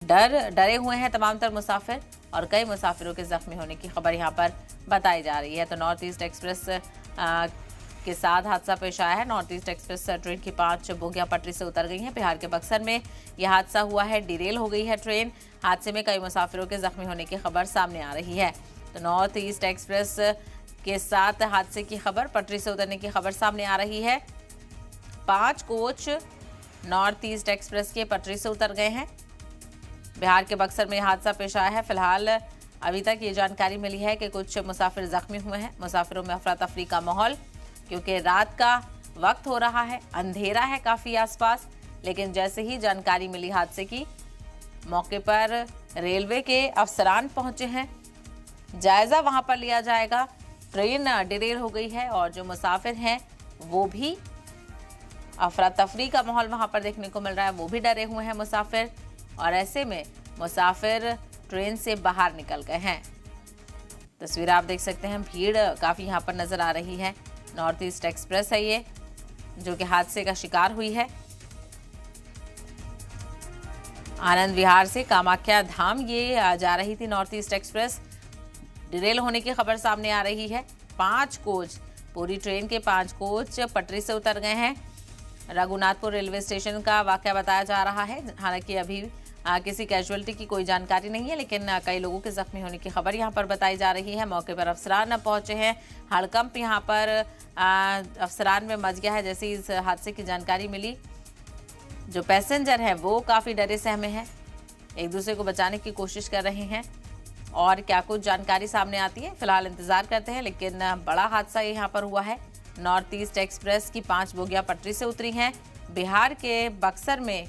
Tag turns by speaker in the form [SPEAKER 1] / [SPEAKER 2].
[SPEAKER 1] डरे हुए हैं तमाम तर मुसाफिर और कई मुसाफिरों के जख्मी होने की खबर यहां पर बताई जा रही है। तो नॉर्थ ईस्ट एक्सप्रेस के साथ हादसा पेश आया है। नॉर्थ ईस्ट एक्सप्रेस ट्रेन की 5 बोगियां पटरी से उतर गई हैं। बिहार के बक्सर में यह हादसा हुआ है। डिरेल हो गई है ट्रेन। हादसे में कई मुसाफिरों के जख्मी होने की खबर सामने आ रही है। तो नॉर्थ ईस्ट एक्सप्रेस के साथ हादसे की खबर, पटरी से उतरने की खबर सामने आ रही है। 5 कोच नॉर्थ ईस्ट एक्सप्रेस के पटरी से उतर गए हैं। बिहार के बक्सर में हादसा पेश आया है। फिलहाल अभी तक ये जानकारी मिली है कि कुछ मुसाफिर जख्मी हुए हैं। मुसाफिरों में अफरा तफरी का माहौल, क्योंकि रात का वक्त हो रहा है, अंधेरा है काफ़ी आसपास। लेकिन जैसे ही जानकारी मिली हादसे की, मौके पर रेलवे के अफसरान पहुंचे हैं। जायज़ा वहां पर लिया जाएगा। ट्रेन डिरेल हो गई है और जो मुसाफिर हैं वो भी, अफरा तफरी का माहौल वहां पर देखने को मिल रहा है। वो भी डरे हुए हैं मुसाफिर, और ऐसे में मुसाफिर ट्रेन से बाहर निकल गए हैं। तस्वीर आप देख सकते हैं, भीड़ काफ़ी यहाँ पर नज़र आ रही है। नॉर्थ ईस्ट एक्सप्रेस है ये, जो कि हादसे का शिकार हुई है। आनंद विहार से कामाख्या धाम ये जा रही थी नॉर्थ ईस्ट एक्सप्रेस। डिरेल होने की खबर सामने आ रही है। 5 कोच, पूरी ट्रेन के 5 कोच पटरी से उतर गए हैं। रघुनाथपुर रेलवे स्टेशन का वाकया बताया जा रहा है। हालांकि अभी किसी कैजुअलिटी की कोई जानकारी नहीं है, लेकिन कई लोगों के जख्मी होने की खबर यहां पर बताई जा रही है। मौके पर अफसरान पहुंचे हैं। हड़कंप यहां पर अफसरान में मच गया है। जैसे ही इस हादसे की जानकारी मिली, जो पैसेंजर हैं वो काफ़ी डरे सहमे हैं, एक दूसरे को बचाने की कोशिश कर रहे हैं। और क्या कुछ जानकारी सामने आती है, फिलहाल इंतजार करते हैं। लेकिन बड़ा हादसा यहाँ पर हुआ है। नॉर्थ ईस्ट एक्सप्रेस की 5 बोगियां पटरी से उतरी हैं। बिहार के बक्सर में